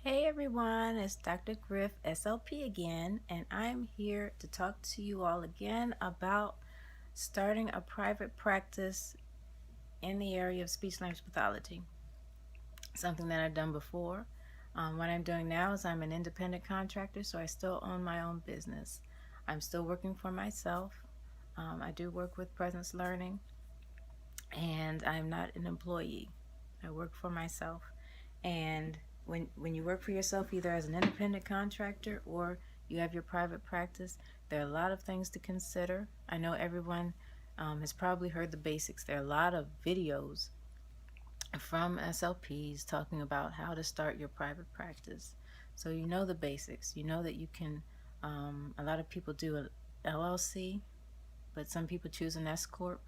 Hey everyone, it's Dr. Griff, SLP again, and I'm here to talk to you all again about starting a private practice in the area of speech language pathology. Something that I've done before. What I'm doing now is I'm an independent contractor, so I still own my own business. I'm still working for myself. I do work with Presence Learning, and I'm not an employee. I work for myself. And when you work for yourself, either as an independent contractor or you have your private practice, there are a lot of things to consider. I know everyone has probably heard the basics. There are a lot of videos from SLPs talking about how to start your private practice. So you know the basics. You know that you can, a lot of people do an LLC, but some people choose an S Corp.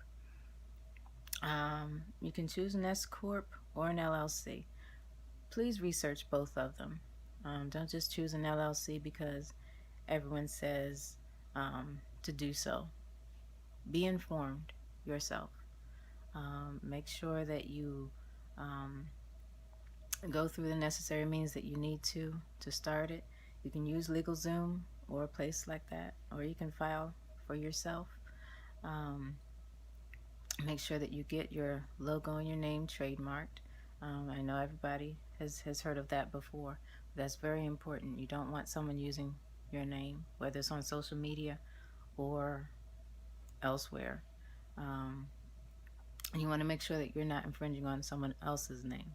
You can choose an S Corp or an LLC. Please research both of them. Don't just choose an LLC because everyone says to do so. Be informed yourself. Make sure that you go through the necessary means that you need to start it. You can use LegalZoom or a place like that, or you can file for yourself. Make sure that you get your logo and your name trademarked. I know everybody has heard of that before. That's very important. You don't want someone using your name, whether it's on social media or elsewhere. You want to make sure that you're not infringing on someone else's name.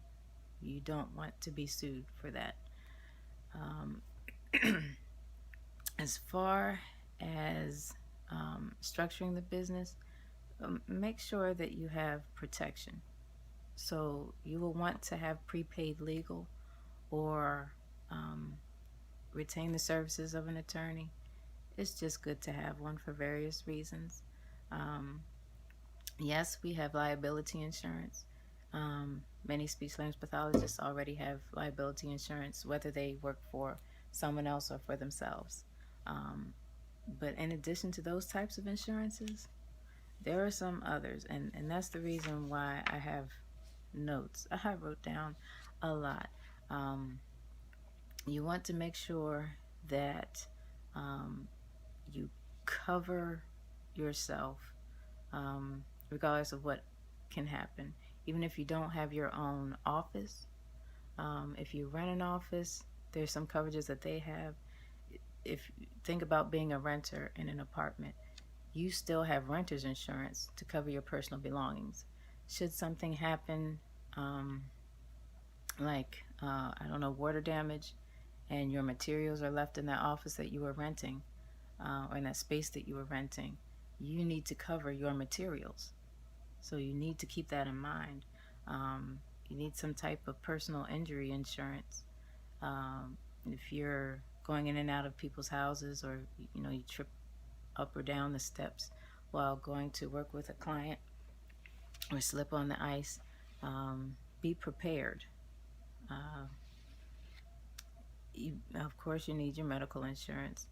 You don't want to be sued for that. As far as structuring the business, make sure that you have protection. So you will want to have prepaid legal or retain the services of an attorney. It's just good to have one for various reasons. Yes, we have liability insurance. Many speech language pathologists already have liability insurance, whether they work for someone else or for themselves. But in addition to those types of insurances, there are some others, and that's the reason why I have notes. I wrote down a lot. You want to make sure that you cover yourself regardless of what can happen. Even if you don't have your own office, if you rent an office, there's some coverages that they have. If you think about being a renter in an apartment, you still have renter's insurance to cover your personal belongings. Should something happen, I don't know, water damage, and your materials are left in that office that you were renting, or in that space that you were renting, you need to cover your materials. So you need to keep that in mind. You need some type of personal injury insurance. If you're going in and out of people's houses, or you trip up or down the steps while going to work with a client or slip on the ice, be prepared. Of course, you need your medical insurance.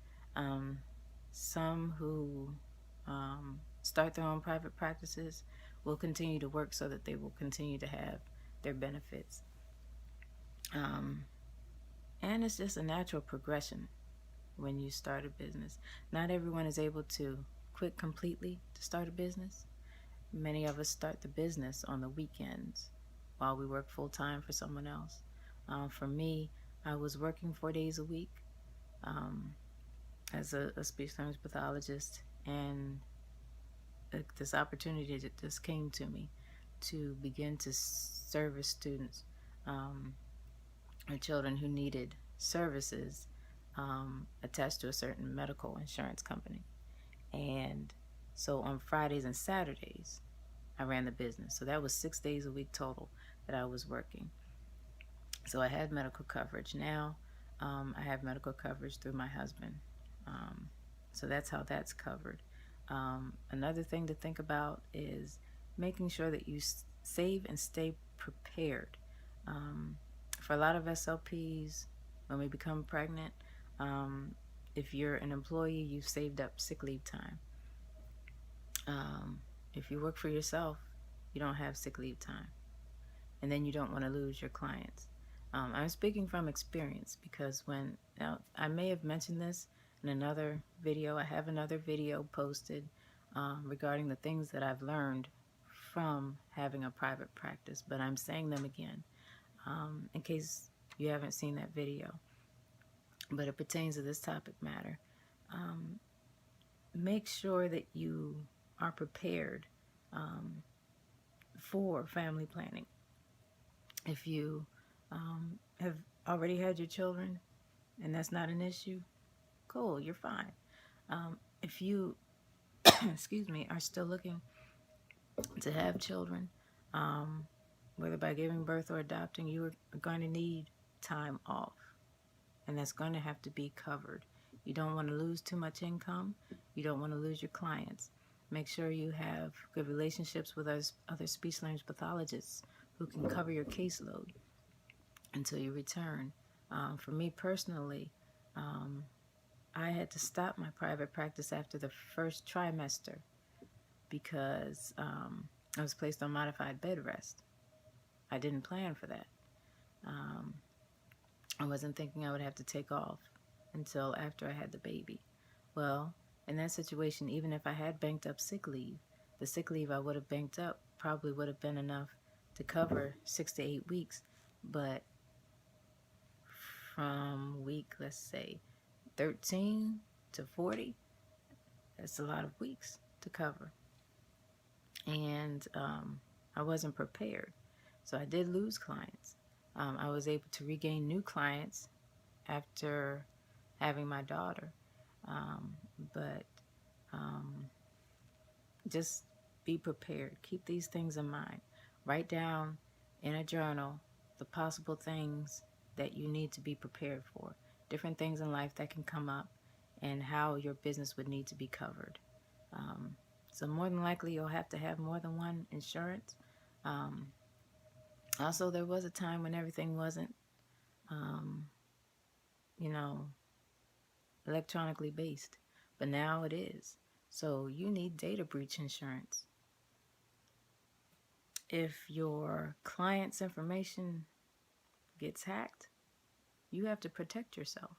Some who start their own private practices will continue to work so that they will continue to have their benefits. And it's just a natural progression when you start a business. Not everyone is able to quit completely to start a business. Many of us start the business on the weekends while we work full-time for someone else. For me, I was working 4 days a week as a speech language pathologist, and this opportunity just came to me to begin to service students or children who needed services attached to a certain medical insurance company. And so on Fridays and Saturdays, I ran the business. So that was 6 days a week total that I was working. So I had medical coverage. Now I have medical coverage through my husband. So that's how that's covered. Another thing to think about is making sure that you save and stay prepared. For a lot of SLPs, when we become pregnant, if you're an employee, you've saved up sick leave time. If you work for yourself, you don't have sick leave time. And then you don't want to lose your clients. I'm speaking from experience because now I may have mentioned this in another video. I have another video posted regarding the things that I've learned from having a private practice, but I'm saying them again in case you haven't seen that video. But it pertains to this topic matter. Um, Make sure that you are prepared for family planning. If you have already had your children and that's not an issue, cool, you're fine. If you, excuse me, are still looking to have children, whether by giving birth or adopting, you are going to need time off, and that's going to have to be covered. You don't want to lose too much income. You don't want to lose your clients. Make sure you have good relationships with other speech language pathologists who can cover your caseload until you return. For me personally, I had to stop my private practice after the first trimester because I was placed on modified bed rest. I didn't plan for that. I wasn't thinking I would have to take off until after I had the baby. Well, in that situation, even if I had banked up sick leave, the sick leave I would have banked up probably would have been enough to cover 6 to 8 weeks. But from week, let's say, 13 to 40, that's a lot of weeks to cover. And I wasn't prepared. So I did lose clients. I was able to regain new clients after having my daughter. But just be prepared. Keep these things in mind. Write down in a journal the possible things that you need to be prepared for. Different things in life that can come up and how your business would need to be covered. So more than likely you'll have to have more than one insurance. Also, there was a time when everything wasn't, electronically based, but now it is. So you need data breach insurance. If your client's information gets hacked, you have to protect yourself.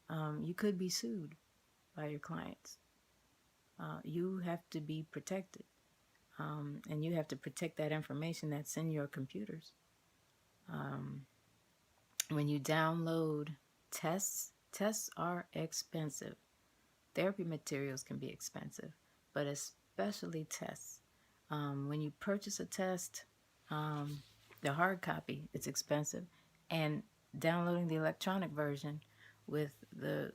You could be sued by your clients. You have to be protected. And you have to protect that information that's in your computers. When you download tests are expensive. Therapy materials can be expensive, but especially tests. When you purchase a test, the hard copy, it's expensive. And downloading the electronic version with the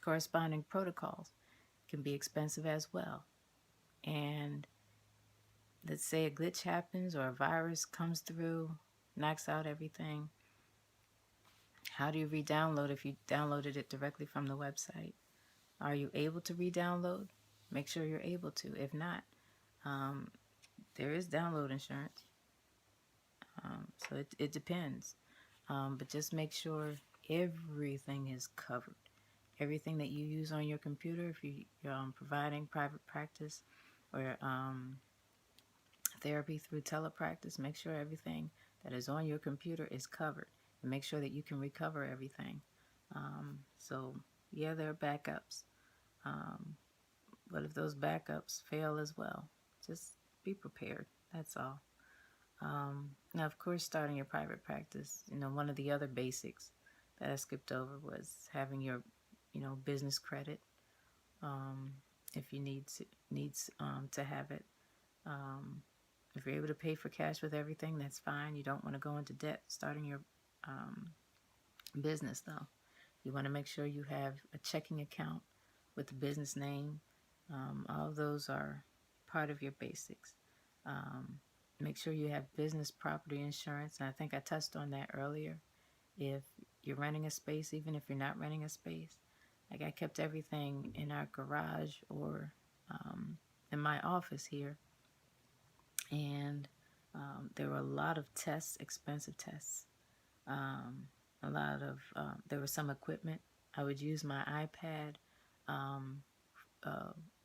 corresponding protocols can be expensive as well. And let's say a glitch happens or a virus comes through, knocks out everything. How do you re-download if you downloaded it directly from the website? Are you able to re-download? Make sure you're able to. If not, there is download insurance. So it depends. But just make sure everything is covered. Everything that you use on your computer, if you're providing private practice or therapy through telepractice, make sure everything that is on your computer is covered. And make sure that you can recover everything. So, yeah, there are backups. But if those backups fail as well, just be prepared. That's all. Now, of course, starting your private practice, one of the other basics that I skipped over was having your, business credit. If you needs to have it. If you're able to pay for cash with everything, that's fine. You don't want to go into debt starting your business, though. You want to make sure you have a checking account with the business name. All of those are part of your basics. Make sure you have business property insurance. And I think I touched on that earlier. If you're renting a space, even if you're not renting a space, like I kept everything in our garage or in my office here. And there were a lot of tests, expensive tests. There was some equipment. I would use my iPad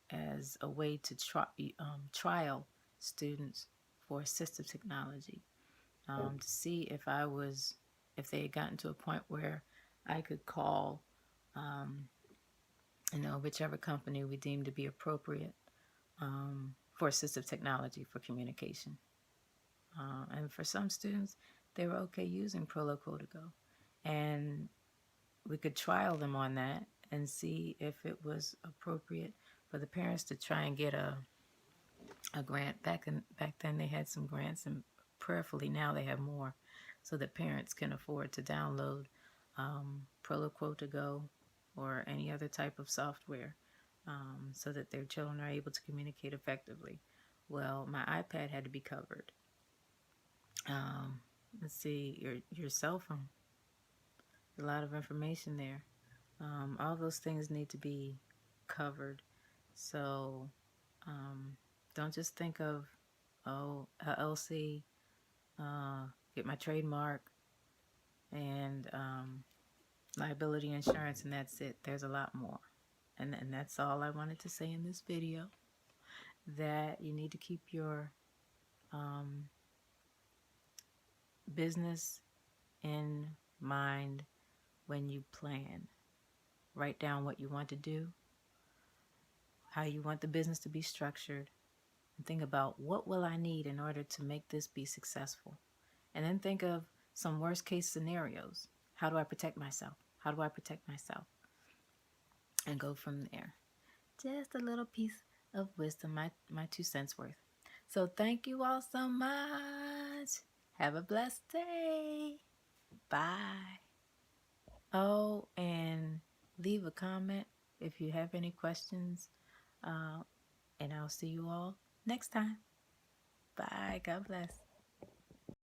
as a way to trial students for assistive technology. to see if they had gotten to a point where I could call, um, whichever company we deemed to be appropriate for assistive technology for communication. And for some students, they were okay using Proloquo to go. And we could trial them on that and see if it was appropriate for the parents to try and get a grant. Back then they had some grants, and prayerfully now they have more, so that parents can afford to download Proloquo to go or any other type of software, so that their children are able to communicate effectively. Well, my iPad had to be covered. Let's see, your cell phone. A lot of information there. All those things need to be covered. So don't just think of, oh, LLC, get my trademark and liability insurance, and that's it. There's a lot more. And that's all I wanted to say in this video, that you need to keep your business in mind when you plan. Write down what you want to do, how you want the business to be structured, and think about what will I need in order to make this be successful. And then think of some worst case scenarios. How do I protect myself? How do I protect myself? And go from there. Just a little piece of wisdom, my 2 cents worth. So thank you all so much. Have a blessed day. Bye. Oh, and leave a comment if you have any questions. And I'll see you all next time. Bye. God bless.